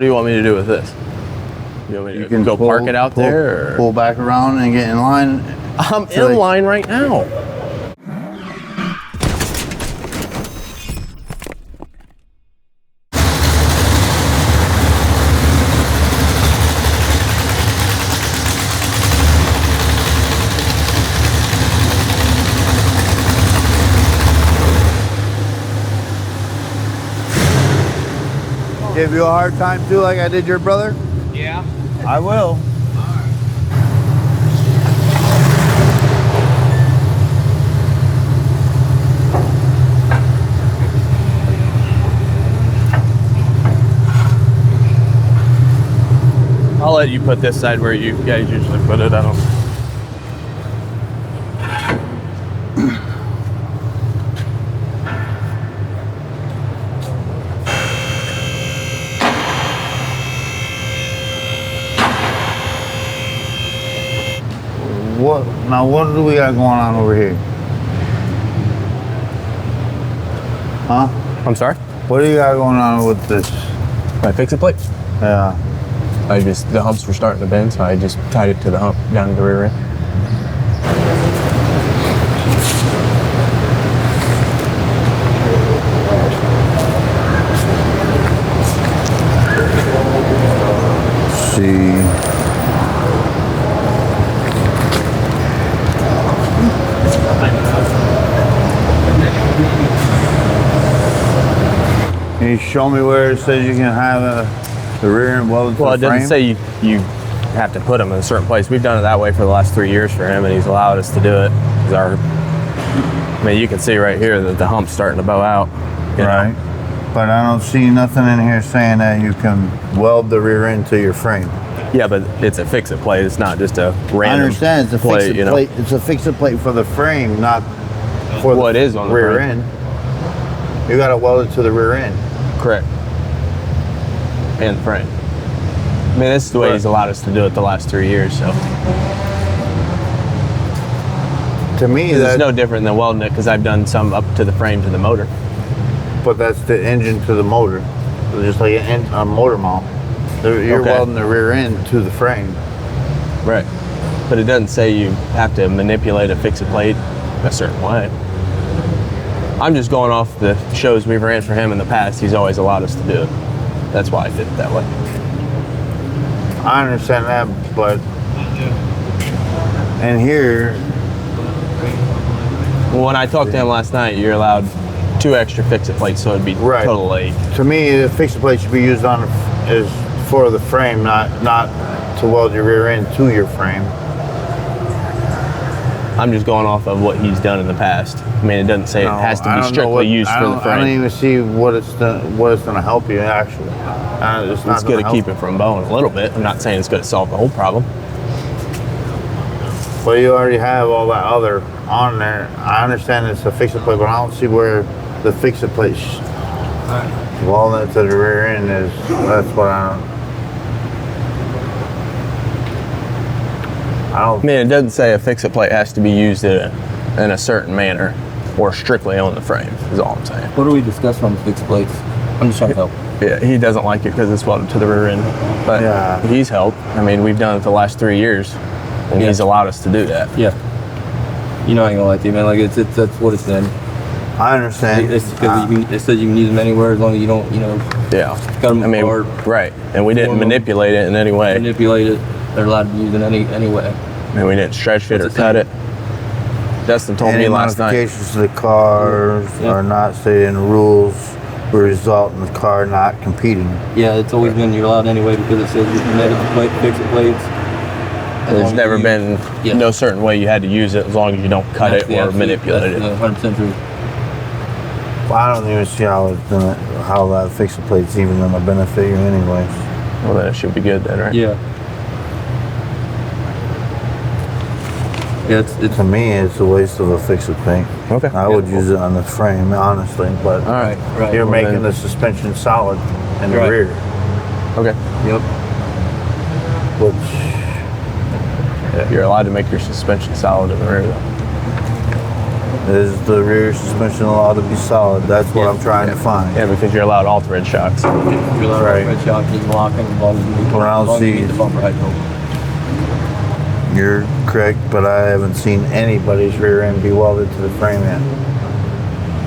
do you want me to do with this? You want me to go park it out there? Or? Pull back around and get in line? I'm in line right now. Give you a hard time too, like I did your brother? Yeah. I will. I'll let you put this side where you guys usually put it. I don't. What do we got going on over here? Huh? I'm sorry? What do you got going on with this? My fix-it plate? Yeah. The humps were starting to bend, so I just tied it to the hump down to the rear end. See. Can you show me where it says you can have the rear end welded to the frame? Well, it doesn't say you have to put them in a certain place. We've done it that way for the last 3 years for him, and he's allowed us to do it. I mean, you can see right here that the hump's starting to bow out. Right. But I don't see nothing in here saying that you can weld the rear end to your frame. Yeah, but it's a fix-it plate. It's not just a random I understand it's a plate, fix-it plate. It's a fix-it plate for the frame, not for it is on the rear frame. end. You got to weld it to the rear end. Correct. And the frame. I mean, this is the way he's allowed us to do it the last 3 years, so. To me, it's no different than welding it, because I've done some up to the frame to the motor. But that's the engine to the motor. Just like a motor mount. You're welding the rear end to the frame. Right. But it doesn't say you have to manipulate a fix-it plate a certain way. I'm just going off the shows we've ran for him in the past. He's always allowed us to do it. That's why I did it that way. I understand that, but and here. Well, when I talked to him last night, you're allowed 2 extra fix-it plates, so it'd be total 8. To me, the fix-it plate should be used is for the frame, not to weld your rear end to your frame. I'm just going off of what he's done in the past. I mean, it doesn't say it has to be strictly used for the frame. I don't even see what it's going to help you actually. It's going to keep it from bowing a little bit. I'm not saying it's going to solve the whole problem. Well, you already have all that other on there. I understand it's a fix-it plate, but I don't see where the fix-it plate welding it to the rear end is. That's what I mean, it doesn't say a fix-it plate has to be used in a certain manner or strictly on the frame, is all I'm saying. What are we discussing on the fixed plates? I'm just trying to help. Yeah, he doesn't like it because it's welded to the rear end. But he's helped. I mean, we've done it the last 3 years, and he's allowed us to do that. Yeah. You know I ain't gonna lie to you, man. Like, that's what it's done. I understand. It says you can use them anywhere as long as you don't, Yeah. cut them apart. Right. And we didn't manipulate it in any way. Manipulate it. They're allowed to use it any way. And we didn't stretch it or cut it. Dustin told me last night. Modifications to the cars are not stated in the rules, will result in the car not competing. Yeah, it's always been you're allowed anyway because it says you can edit the plate, fix the plates. There's never been no certain way you had to use it as long as you don't cut it or manipulate it. 100% true. Well, I don't even see how that fix-it plate's even going to benefit you anyways. Well, then it should be good then, right? Yeah. Yeah, to me, it's a waste of a fix-it plate. Okay. I would use it on the frame, honestly, but you're making the suspension solid in the rear. Okay. Yep. Which you're allowed to make your suspension solid in the rear, though. Is the rear suspension allowed to be solid? That's what I'm trying to find. Yeah, because you're allowed all-thread shocks. You're allowed Right. red shock, just locking as long as you need, What I don't as long as you see- need the bumper height open. You're correct, but I haven't seen anybody's rear end be welded to the frame yet.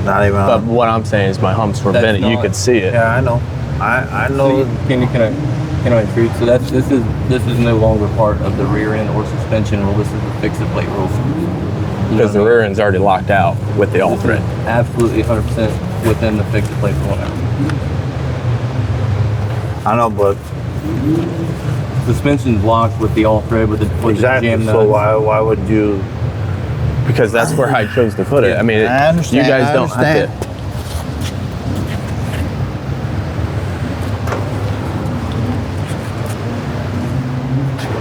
Not even But on. what I'm saying is my humps were That's bent. You not- could see it. Yeah, I know. I know. Can I intrude? So this is no longer part of the rear end or suspension rule. This is the fix it plate rule. Because the rear end's already locked out with the all-thread. Absolutely 100% within the fix it plate rule now. I know, but Suspension's locked with the all thread with the exactly. jam So nut. why would you? Because that's where I chose to put it. I mean, I understand, you guys I don't understand. have to.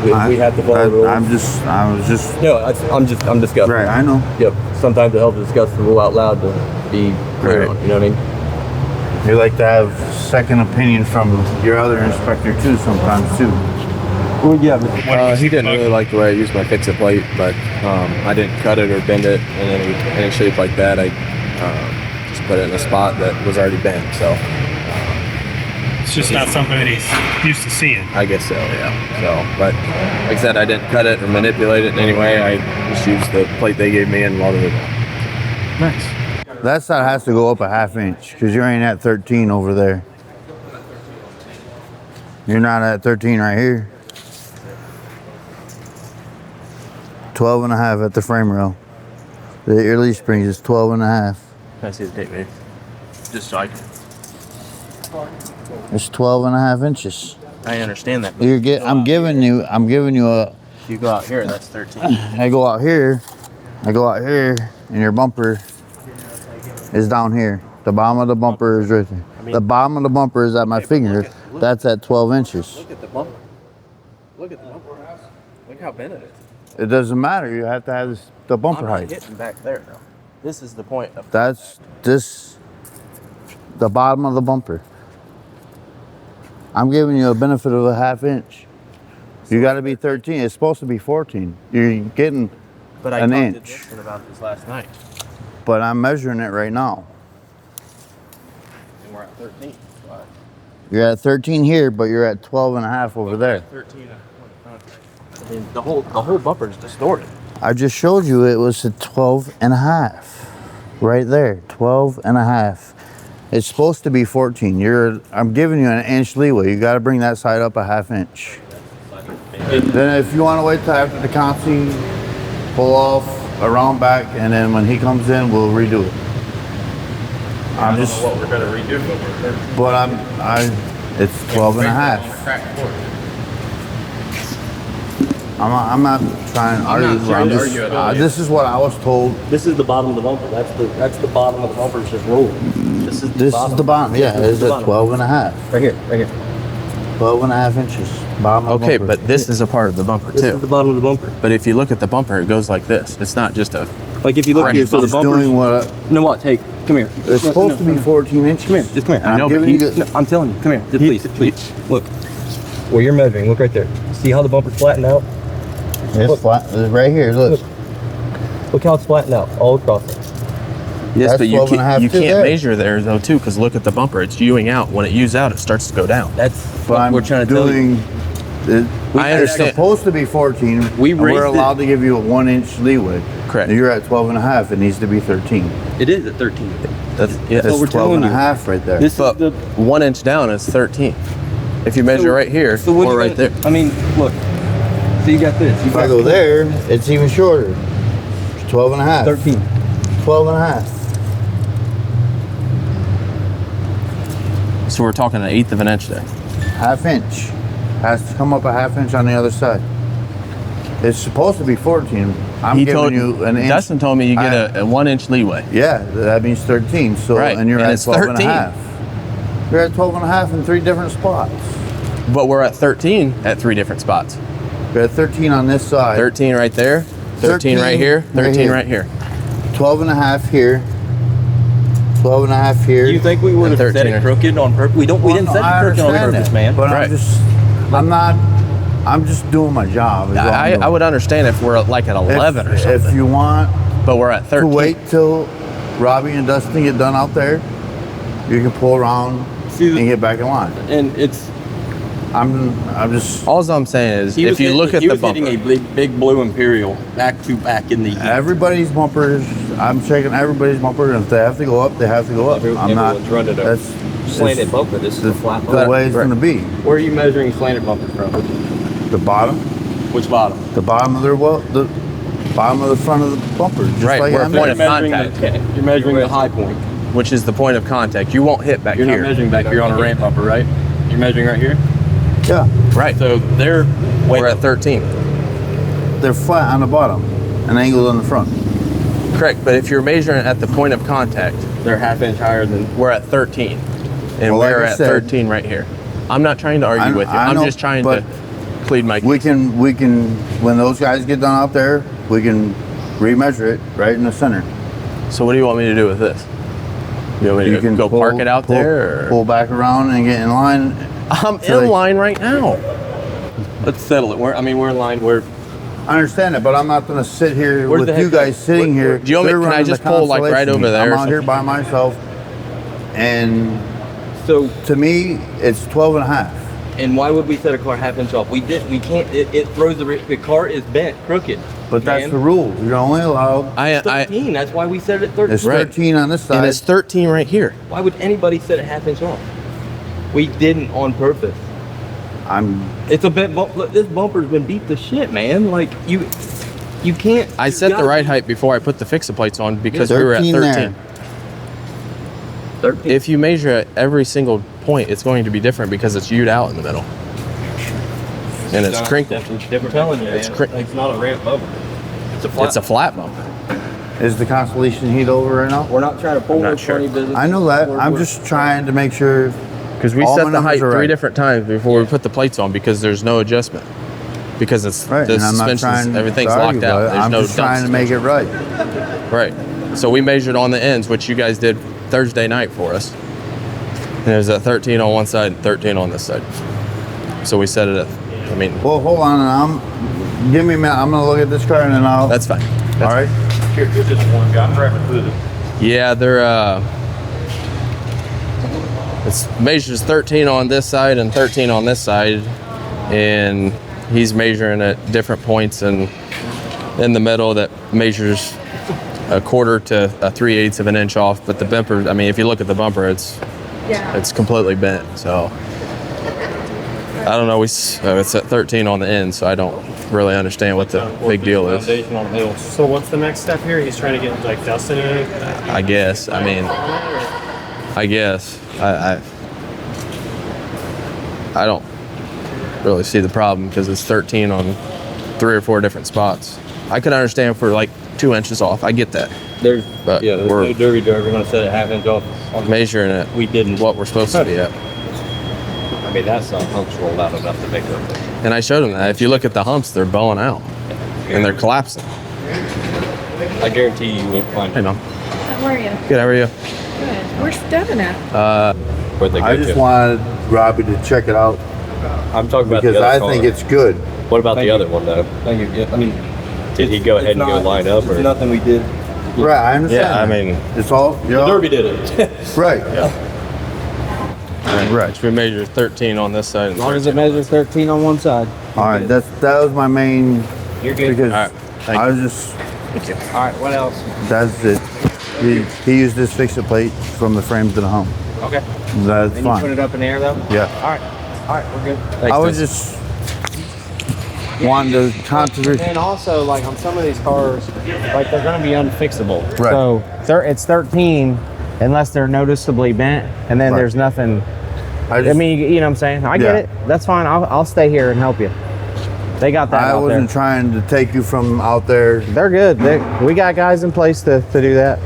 We have to follow the rules. I was just. No, I'm discussing. Right, I know. Yep. Sometimes it helps to discuss the rule out loud to be clear Right. on. You know what I mean? You like to have second opinion from your other inspector too, sometimes too. Well, yeah. But He didn't really like the way I used my fix-it plate, but I didn't cut it or bend it in any shape like that. I just put it in a spot that was already bent. So It's just not something that he's used to seeing. I guess so, yeah. So, but like I said, I didn't cut it or manipulate it in any way. I just used the plate they gave me and welded it. Nice. That side has to go up a ½ inch because you ain't at 13 over there. You're not at 13 right here. 12 and a half at the frame rail. The ear leaf springs is 12 and a half. Can I see the tape, maybe? Just so I can. It's 12 and a half inches. I understand that. I'm giving you a, If you go out here, that's 13. I go out here, and your bumper is down here. The bottom of the bumper is right there. The bottom of the bumper is at my finger. That's at 12 inches. Look at the bumper. Look at the bumper. Look how bent it is. It doesn't matter. You have to have the bumper I'm not height. hitting back there, though. This is the point of. That's the bottom of the bumper. I'm giving you a benefit of a ½ inch. You got to be 13. It's supposed to be 14. You're getting But I an talked inch. to Justin about this last night, But I'm measuring it right now. and we're at 13. But You're at 13 here, but you're at 12 and a half over there. 13. I mean, the whole bumper is distorted. I just showed you it was at 12 and a half. Right there, 12 and a half. It's supposed to be 14. I'm giving you an inch leeway. You got to bring that side up a ½ inch. Then if you want to wait till after the console, pull off around back, and then when he comes in, we'll redo it. I don't know what we're gonna redo, but we're it's 12 and a half. I'm not trying to argue. trying to argue at all. This is what I was told. this is the bottom of the bumper. That's the bottom of the bumper. It's just rolled. This is the bottom. Yeah, it's at 12 and a half. Right here. 12 and a half inches. Bottom of the Okay, bumper. but this is a part of the bumper This is too. the bottom of the bumper. But if you look at the bumper, it goes like this. It's not just a. Like if you look Alright, here, so the It's bumper. doing what No, what? Take. Come here. it's supposed to be 14 inches. Come here. Just come here. And know, I'm but giving he- you the, No, I'm telling you. Come here. Just please. Look. Where you're measuring. Look right there. See how the bumper's flattened out? it's flat. It's right here. Look. Look how it's flattened out all across it. Yes, That's but you 12 and a half can't, you too can't there. measure there though too, because look at the bumper. It's U-ing out. When it U's out, it starts to go down. That's But what I'm we're trying to tell you. doing. I understand. It's supposed to be 14. We and we're raised it. allowed to give you a 1 inch leeway. Correct. You're at 12 and a half. It needs to be 13. It is at 13. That's, yeah, what we're It's 12 and a telling you. half right there. This but is the 1 inch down is 13. If you measure right here what or you right gonna- there. I mean, look. So you got this. You If I got go there, it's even shorter. It's 12 and a half. 13. 12 and a half. So we're talking 1/8 of an inch there. ½ inch. Has to come up a ½ inch on the other side. It's supposed to be 14. I'm giving you an inch. Dustin told me you get a 1 inch leeway. Yeah, that means 13. So, Right, and you're and at it's 12 and a 13. half. You're at 12 and a half in 3 different spots. But we're at 13 at 3 different spots. You're at 13 on this side. 13 right there, 13 right here, 13 right here. 12 and a half here. 12 and a half here. You think we would And have set 13. it crooked on purpose? We didn't set it crooked on understand purpose, that, man. But Right. I'm just doing my job. is all I'm I doing. would understand if we're like at 11 or If something. you want But we're at to 13. wait till Robbie and Dustin get done out there, you can pull around and get back in line. And it's I'm just All I'm saying is, if you look at the bumper, hitting a big blue Imperial back to back in the heat. everybody's bumpers. I'm checking everybody's bumper, and if they have to go up, they have to go up. I'm not. Everyone's running a That's slanted bumper. This is a flat the bumper. way it's going to be. Where are you measuring slanted bumpers from? The bottom, Which bottom? the bottom of their the bottom of the front of the bumper, just Right, like we're I'm point doing. of contact. You're measuring the high point. which is the point of contact. You won't hit back You're here. not measuring back here on a ramp bumper, right? You're measuring right here. Yeah, Right. So they're We're at 13. they're flat on the bottom and angled on the front. Correct. But if you're measuring at the point of contact, they're half inch higher than. we're at 13. And Well, like we're I at said- 13 right here. I'm not trying to argue with you. I I'm know, just trying but to plead my case. We can, when those guys get done out there, we can remeasure it right in the center. So what do you want me to do with this? You want me to go park it out there? Or? Pull back around and get in line. I'm So in they- line right now. Let's settle it. We're in line. I understand it, but I'm not going to sit here Where's with the heck you guys is- sitting here. Do you want me- They're can I running just the pull, like, right Constellation. over there or I'm out here something? by myself, and So, to me, it's 12 and a half. and why would we set a car half inch off? We can't. It throws the car is bent, crooked. But that's man. the rule. You're only allowed. I 13. That's why we set it at 13. It's Right. 13 on this and side. it's 13 right here. Why would anybody set a half inch off? We didn't on purpose. It's a bent bump. Look, this bumper's been beat to shit, man. Like you can't. I you set the gotta- right height before I put the fix-it plates on because we were at 13 13. there. 13. If you measure at every single point, it's going to be different because it's hewed out in the middle. And it's crinkled. Different. Telling you, It's man. It's not a ramp bumper. It's a flat. It's a flat bumper. Is the Constellation heat over right now? We're not trying to pull I'm not no sure. funny business. I know that. We're- I'm we're- just trying to make sure. Because we All set my the height numbers are 3 right. different times before we put the plates on because there's no adjustment. Because it's Right, the and I'm not suspensions, trying everything's to locked argue out. about it. There's I'm no just trying to make it right. Right. So we measured on the ends, which you guys did Thursday night for us. And there's a 13 on one side and 13 on this side. So we set it at, Well, hold on. Give me a minute. I'm gonna look at this car and then I'll. that's fine. all right. Here's just one guy. I'm driving through the. Yeah, they're it's measures 13 on this side and 13 on this side, and he's measuring at different points and in the middle that measures a quarter to a 3/8 of an inch off. But the bumper, if you look at the bumper, it's completely bent. So I don't know. It's at 13 on the end, so I don't really understand what the big deal is. Foundation on the hill. So what's the next step here? He's trying to get like Dustin in it. I guess. I guess. I don't really see the problem because it's 13 on 3 or 4 different spots. I could understand for like 2 inches off. I get that. There's But there's we're- no derby dog. We're gonna set a half inch off. On Measuring it, We didn't. what we're supposed to be at. That's not humps rolled out enough to make it. And I showed him that. If you look at the humps, they're bowing out and they're collapsing. I guarantee you won't find Hey, it. Mom. How are you? Good. How are you? Good. Where's Devin at? Where'd they go I just to? wanted Robbie to check it out I'm talking about because the other I think car. it's good. What about Thank the you. other one though? Thank you. Yeah, Did he go ahead and go line up, It's or nothing we did. Right. I understand. Yeah, it's all. The Derby did it. Right. Right. We measured 13 on this side. As long as it measures 13 on one side. All right. That was my main. You're good. Because All right, thank I was just. All right. What else? That's it. He used this fix-it plate from the frame to the home. Okay. That's Then you put fine. it up in the air though. Yeah. All right. All right. We're good. Thanks, I was Dustin. just wanting to controversy. And also, like on some of these cars, like they're going to be unfixable. Right. So it's 13 unless they're noticeably bent, and then Right. there's nothing. I I mean, you know what I'm saying? I get Yeah. it. That's fine. I'll stay here and help you. They got that I out wasn't there. trying to take you from out there. They're good. We got guys in place to do that.